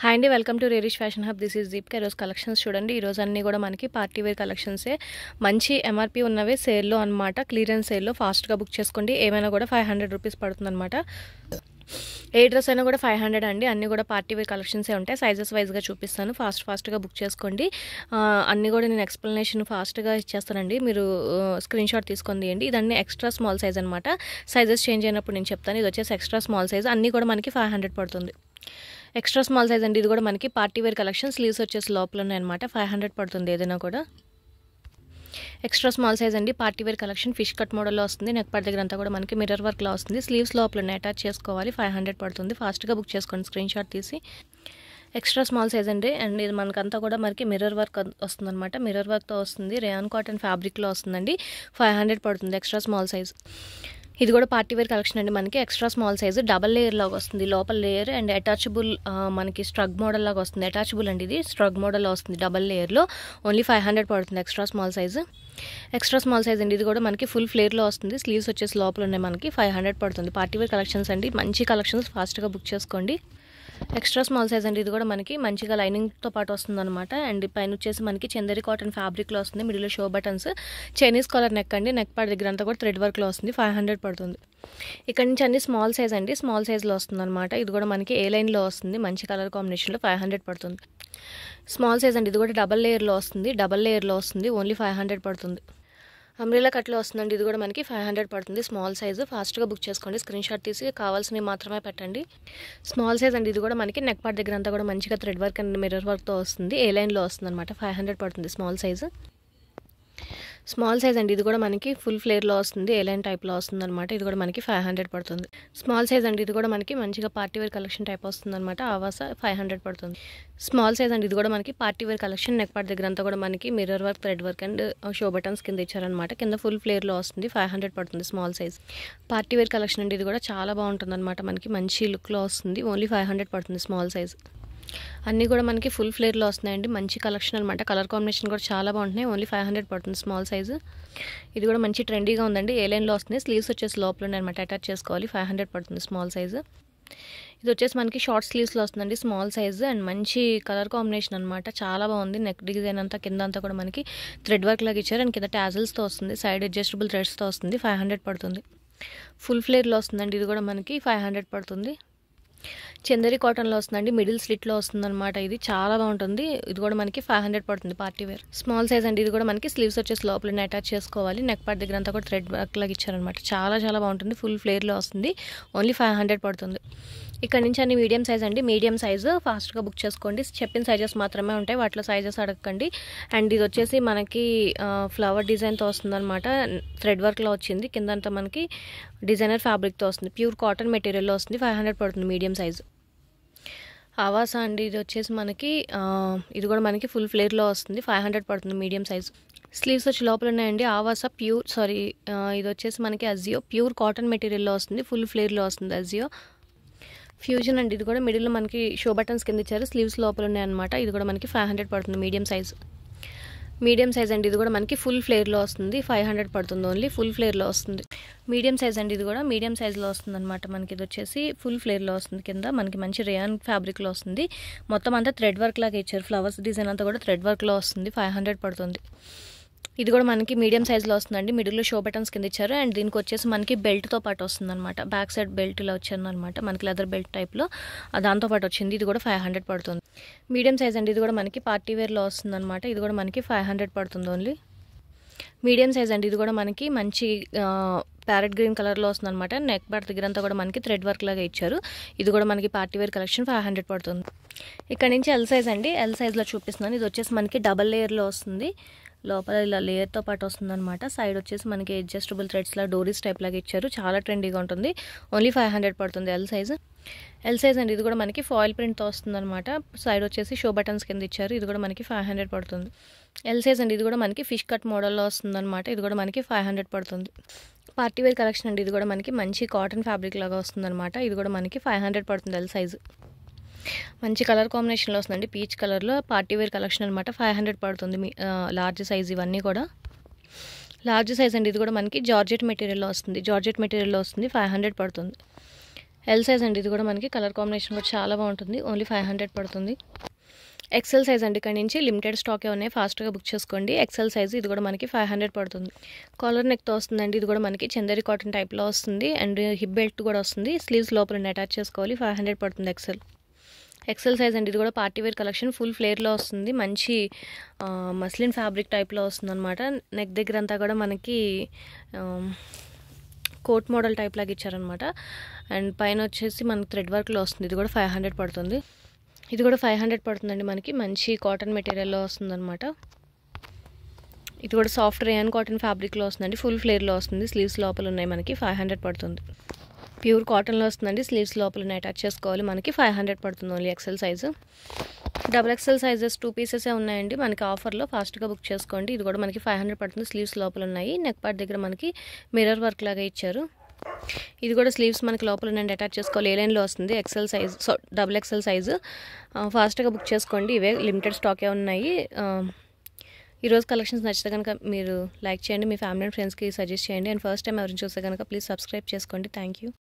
Hi అండి, welcome to Rarish fashion hub. This is Deepika. ఈరోజు collections చూడండి. ఈరోజు అన్నీ కూడా మనకి పార్టీ వేర్ కలెక్షన్సే. మంచి ఎంఆర్పీ ఉన్నవే సేల్లో అనమాట, క్లియరెన్స్ సేల్లో. ఫాస్ట్గా బుక్ చేసుకోండి. ఏమైనా కూడా 500 రూపీస్ పడుతుందన్నమాట. ఏ డ్రెస్ అయినా కూడా 500 అండి. అన్నీ కూడా పార్టీ వేర్ కలెక్షన్సే ఉంటాయి. సైజెస్ వైజ్గా చూపిస్తాను. ఫాస్ట్గా బుక్ చేసుకోండి. అన్నీ కూడా నేను ఎక్స్ప్లెనేషన్ ఫాస్ట్గా ఇచ్చేస్తానండి. మీరు స్క్రీన్ షాట్ తీసుకొని తీయండి. ఇదన్నీ ఎక్స్ట్రా స్మాల్ సైజ్ అనమాట. సైజెస్ చేంజ్ అయినప్పుడు నేను చెప్తాను. ఇది వచ్చేసి ఎక్స్ట్రా స్మాల్ సైజ్. అన్నీ కూడా మనకి 500 పడుతుంది. ఎక్స్ట్రా స్మాల్ సైజ్ అండి. ఇది కూడా మనకి పార్టీ వేర్ కలెక్షన్. స్లీవ్స్ వచ్చేసి లోపల ఉన్నాయన్నమాట. 500 పడుతుంది ఏదైనా కూడా. ఎక్స్ట్రా స్మాల్ సైజ్ అండి. Party wear collection. Fish cut మోడల్లో వస్తుంది. నెక్ పార్ట్ దగ్గర అంతా కూడా మనకి మిర్రర్ వర్క్లో వస్తుంది. స్లీవ్స్ లోపల అటాచ్ చేసుకోవాలి. 500 పడుతుంది. ఫాస్ట్గా బుక్ చేసుకోండి స్క్రీన్ షాట్ తీసి. ఎక్స్ట్రా స్మాల్ సైజ్ అండి. అండ్ ఇది మనకంతా కూడా మనకి మిర్రర్ వర్క్ వస్తుందన్నమాట. మిర్రర్ వర్క్తో వస్తుంది. రేయాన్ కాటన్ ఫ్యాబ్రిక్లో వస్తుందండి. 500 పడుతుంది ఎక్స్ట్రా స్మాల్ సైజ్. ఇది కూడా పార్టీ వేర్ కలెక్షన్ అండి. మనకి extra small size double layer లాగా వస్తుంది. లోపల లేయర్ అండ్ అటాచబుల్ మనకి స్ట్రగ్ మోడల్ లాగా వస్తుంది. అటాచబుల్ అండి. ఇది స్ట్రగ్ మోడల్లో వస్తుంది డబల్ లేయర్లో. ఓన్లీ 500 పడుతుంది extra small size. Extra small size అండి. ఇది కూడా మనకి ఫుల్ ఫ్లేర్లో వస్తుంది. స్లీవ్స్ వచ్చేసి లోపల ఉన్నాయి. మనకి 500 పడుతుంది. పార్టీ వేర్ కలెక్షన్స్ అండి. మంచి కలెక్షన్స్. ఫాస్ట్గా బుక్ చేసుకోండి. ఎక్స్ట్రా స్మాల్ సైజ్ అండి. ఇది కూడా మనకి మంచిగా లైనింగ్తో పాటు వస్తుంది అనమాట. అండ్ పైన వచ్చేసి మనకి చందేరి కాటన్ ఫ్యాబ్రిక్లో వస్తుంది. మిడిల్లో show buttons, Chinese collar neck అండి. నెక్ పార్ట్ దగ్గర అంతా కూడా థ్రెడ్ వర్క్లో వస్తుంది. 500 పడుతుంది. ఇక్కడ నుంచి అన్ని స్మాల్ సైజ్ అండి. స్మాల్ సైజ్లో వస్తుంది అనమాట. ఇది కూడా మనకి ఏ లైన్లో వస్తుంది. మంచి కలర్ కాంబినేషన్లో 500 పడుతుంది. స్మాల్ సైజ్ అండి. ఇది కూడా డబల్ లేయర్లో వస్తుంది. ఓన్లీ 500 పడుతుంది. అంబ్రెలా కట్లో వస్తుందండి. ఇది కూడా మనకి 500 పడుతుంది. Small size. ఫాస్ట్గా బుక్ చేసుకోండి. స్క్రీన్ షాట్ తీసి కావాల్సినవి మాత్రమే పెట్టండి. స్మాల్ సైజ్ అండి. ఇది కూడా మనకి నెక్ పార్ట్ దగ్గర అంతా కూడా మంచిగా థ్రెడ్ వర్క్ అండ్ మిర్రర్ వర్క్తో వస్తుంది. ఏ లైన్లో వస్తుంది అనమాట. 500 పడుతుంది స్మాల్ సైజు. స్మాల్ సైజ్ అండి. ఇది కూడా మనకి ఫుల్ ఫ్లేర్లో వస్తుంది. ఏ లైన్ టైప్లో వస్తుంది అనమాట. ఇది కూడా మనకి 500 పడుతుంది. స్మాల్ సైజ్ అండి. ఇది కూడా మనకి మంచిగా పార్టీ వేర్ కలెక్షన్ టైప్ వస్తుంది అనమాట. ఆవాస 500 పడుతుంది. స్మాల్ సైజ్ అండి. ఇది కూడా మనకి party wear collection. Neck part దగ్గర అంతా కూడా మనకి mirror work, thread work and show buttons కింద ఇచ్చారనమాట. కింద ఫుల్ ఫ్లేర్లో వస్తుంది. 500 పడుతుంది small size. Party wear collection అండి. ఇది కూడా చాలా బాగుంటుంది అనమాట. మనకి మంచి లుక్లో వస్తుంది. ఓన్లీ 500 పడుతుంది స్మాల్ సైజ్. అన్నీ కూడా మనకి ఫుల్ ఫ్లేర్లో వస్తున్నాయండి. మంచి కలెక్షన్ అనమాట. కలర్ కాంబినేషన్ కూడా చాలా బాగుంటున్నాయి. ఓన్లీ 500 పడుతుంది స్మాల్ సైజు. ఇది కూడా మంచి ట్రెండీగా ఉందండి. ఏ లైన్లో వస్తుంది. స్లీవ్స్ వచ్చేసి లోపల ఉన్నాయన్నమాట. అటాచ్ చేసుకోవాలి. 500 పడుతుంది స్మాల్ సైజు. ఇది వచ్చేసి మనకి షార్ట్ స్లీవ్స్లో వస్తుందండి. స్మాల్ సైజు అండ్ మంచి కలర్ కాంబినేషన్ అనమాట. చాలా బాగుంది. నెక్ డిజైన్ అంతా కింద అంతా కూడా మనకి థ్రెడ్ వర్క్ లాగా ఇచ్చారు. అండ్ కింద టాజల్స్తో వస్తుంది. సైడ్ అడ్జస్టబుల్ థ్రెడ్స్తో వస్తుంది. 500 పడుతుంది. ఫుల్ ఫ్లేర్లో వస్తుందండి. ఇది కూడా మనకి 500 పడుతుంది. చందేరి కాటన్లో వస్తుందండి. మిడిల్ స్లిట్లో వస్తుంది అనమాట. ఇది చాలా బాగుంటుంది. ఇది కూడా మనకి 500 పడుతుంది పార్టీ వేర్. స్మాల్ సైజ్ అండి. ఇది కూడా మనకి స్లీవ్స్ వచ్చేసి లోపల అటాచ్ చేసుకోవాలి. నెక్ పార్ట్ దగ్గర అంతా కూడా థ్రెడ్ వర్క్ లాగా ఇచ్చారనమాట. చాలా బాగుంటుంది. ఫుల్ ఫ్లేర్లో వస్తుంది. ఓన్లీ 500 పడుతుంది. ఇక్కడ నుంచి అన్ని మీడియం సైజ్ అండి. Medium size. ఫాస్ట్గా బుక్ చేసుకోండి. చెప్పిన సైజెస్ మాత్రమే ఉంటాయి. వాటిలో సైజెస్ అడగండి. అండ్ ఇది వచ్చేసి మనకి ఫ్లవర్ డిజైన్తో వస్తుందన్నమాట. థ్రెడ్ వర్క్లో వచ్చింది. కిందంతా మనకి డిజైనర్ ఫ్యాబ్రిక్తో వస్తుంది. ప్యూర్ కాటన్ మెటీరియల్లో వస్తుంది. 500 పడుతుంది మీడియం సైజు. ఆవాస అండి. ఇది వచ్చేసి మనకి ఇది కూడా మనకి ఫుల్ ఫ్లేర్లో వస్తుంది. 500 పడుతుంది మీడియం సైజు. స్లీవ్స్ వచ్చి లోపల ఉన్నాయండి. ఆవాస ఇది వచ్చేసి మనకి అజియో ప్యూర్ కాటన్ మెటీరియల్లో వస్తుంది. ఫుల్ ఫ్లేర్లో వస్తుంది అజియో. ఫ్యూజన్ అండి. ఇది కూడా మిడిల్లో మనకి షో బటన్స్ కింద ఇచ్చారు. స్లీవ్స్ లోపల ఉన్నాయన్నమాట. ఇది కూడా మనకి 500 పడుతుంది మీడియం సైజు. మీడియం సైజ్ అండి. ఇది కూడా మనకి ఫుల్ ఫ్లేర్లో వస్తుంది. 500 పడుతుంది. ఓన్లీ ఫుల్ ఫ్లేర్లో వస్తుంది. మీడియం సైజ్ అండి. ఇది కూడా మీడియం సైజ్లో వస్తుంది అనమాట. మనకి ఇది వచ్చేసి ఫుల్ ఫ్లేర్లో వస్తుంది. కింద మనకి మంచి రేయాన్ ఫ్యాబ్రిక్లో వస్తుంది. మొత్తం అంతా థ్రెడ్ వర్క్ లాగా ఇచ్చారు. ఫ్లవర్స్ డిజైన్ అంతా కూడా థ్రెడ్ వర్క్లో వస్తుంది. 500 పడుతుంది. ఇది కూడా మనకి మీడియం సైజ్లో వస్తుందండి. మిడిల్లో షో బటన్స్ కింద ఇచ్చారు. అండ్ దీనికి వచ్చేసి మనకి బెల్ట్తో పాటు వస్తుంది అనమాట. బ్యాక్ సైడ్ బెల్ట్ ఇలా వచ్చారనమాట. మనకి లెదర్ బెల్ట్ టైప్లో దాంతో పాటు వచ్చింది. ఇది కూడా 500 పడుతుంది. మీడియం సైజ్ అండి. ఇది కూడా మనకి పార్టీ వేర్లో వస్తుంది అనమాట. ఇది కూడా మనకి 500 పడుతుంది ఓన్లీ. మీడియం సైజ్ అండి. ఇది కూడా మనకి మంచి ప్యారెట్ గ్రీన్ కలర్లో వస్తుంది అనమాట. నెక్ పార్ట్ దగ్గర అంతా కూడా మనకి థ్రెడ్ వర్క్ లాగా ఇచ్చారు. ఇది కూడా మనకి పార్టీ వేర్ కలెక్షన్. 500 పడుతుంది. ఇక్కడ నుంచి ఎల్ సైజ్ అండి. ఎల్ సైజ్లో చూపిస్తున్నాను. ఇది వచ్చేసి మనకి డబల్ లేయర్లో వస్తుంది. లోపల ఇలా లేయర్తో పాటు వస్తుంది అనమాట. సైడ్ వచ్చేసి మనకి అడ్జస్టబుల్ థ్రెడ్స్లా డోరీస్ టైప్ లాగా ఇచ్చారు. చాలా ట్రెండీగా ఉంటుంది. ఓన్లీ 500 పడుతుంది ఎల్ సైజ్. ఎల్ సైజ్ అండి. ఇది కూడా మనకి ఫాయిల్ ప్రింట్తో వస్తుంది అనమాట. సైడ్ వచ్చేసి షో బటన్స్ కింద ఇచ్చారు. ఇది కూడా మనకి 500 పడుతుంది. ఎల్ సైజ్ అండి. ఇది కూడా మనకి ఫిష్ కట్ మోడల్లో వస్తుంది అనమాట. ఇది కూడా మనకి 500 పడుతుంది. పార్టీ వేర్ కలెక్షన్ అండి. ఇది కూడా మనకి మంచి కాటన్ ఫ్యాబ్రిక్ లాగా వస్తుంది అనమాట. ఇది కూడా మనకి 500 పడుతుంది ఎల్ సైజు. మంచి కలర్ కాంబినేషన్లో వస్తుందండి. పీచ్ కలర్లో పార్టీ వేర్ కలెక్షన్ అనమాట. 500 పడుతుంది. లార్జ్ సైజ్ ఇవన్నీ కూడా లార్జ్ సైజ్ అండి. ఇది కూడా మనకి జార్జెట్ మెటీరియల్లో వస్తుంది. 500 పడుతుంది. ఎల్ సైజ్ అండి, ఇది కూడా మనకి కలర్ కాంబినేషన్ కూడా చాలా బాగుంటుంది. ఓన్లీ 500 పడుతుంది. ఎక్సెల్ సైజ్ అండి, ఇక్కడ నుంచి లిమిటెడ్ స్టాకే ఉన్నాయి, ఫాస్ట్గా బుక్ చేసుకోండి. ఎక్సెల్ సైజ్, ఇది కూడా మనకి 500 పడుతుంది. కాలర్ నెక్తో వస్తుందండి, ఇది కూడా మనకి చందేరి కాటన్ టైప్లో వస్తుంది. అండ్ హిప్ బెల్ట్ కూడా వస్తుంది. స్లీవ్స్ లోపల అటాచ్ చేసుకోవాలి. 500 పడుతుంది ఎక్సెల్ సైజ్ అండి, ఇది కూడా పార్టీ వేర్ కలెక్షన్. ఫుల్ ఫ్లేర్లో వస్తుంది. మంచి మస్లిన్ ఫ్యాబ్రిక్ టైప్లో వస్తుంది అనమాట. నెక్ దగ్గర అంతా కూడా మనకి కోట్ మోడల్ టైప్ లాగా ఇచ్చారనమాట. అండ్ పైన వచ్చేసి మనకి థ్రెడ్ వర్క్లో వస్తుంది. ఇది కూడా 500 పడుతుంది. ఇది కూడా 500 పడుతుందండి. మనకి మంచి కాటన్ మెటీరియల్లో వస్తుంది అనమాట. ఇది కూడా సాఫ్ట్ రేయన్ కాటన్ ఫ్యాబ్రిక్లో వస్తుందండి. ఫుల్ ఫ్లేర్లో వస్తుంది. స్లీవ్స్ లోపల ఉన్నాయి. మనకి 500 పడుతుంది. ప్యూర్ కాటన్లో వస్తుందండి. స్లీవ్స్ లోపల అటాచ్ చేసుకోవాలి. మనకి 500 పడుతుంది only XL size. Double XL sizes 2 పీసెసే ఉన్నాయండి మనకి ఆఫర్లో. ఫాస్ట్గా బుక్ చేసుకోండి. ఇది కూడా మనకి 500 పడుతుంది. స్లీవ్స్ లోపల ఉన్నాయి. నెక్ పార్ట్ దగ్గర మనకి మిర్రర్ వర్క్ లాగా ఇచ్చారు. ఇది కూడా స్లీవ్స్ మనకి లోపల నుండి అటాచ్ చేసుకోవాలి. ఏ లైన్లో వస్తుంది XL size, double XL size. ఫాస్ట్గా బుక్ చేసుకోండి. ఇవే లిమిటెడ్ స్టాకే ఉన్నాయి. ఈరోజు కలెక్షన్స్ నచ్చితే కనుక మీరు లైక్ చేయండి. మీ ఫ్యామిలీ అండ్ ఫ్రెండ్స్కి సజెస్ట్ చేయండి. అండ్ ఫస్ట్ టైం ఎవరిని చూస్తే కనుక ప్లీజ్ సబ్స్క్రైబ్ చేసుకోండి. Thank you.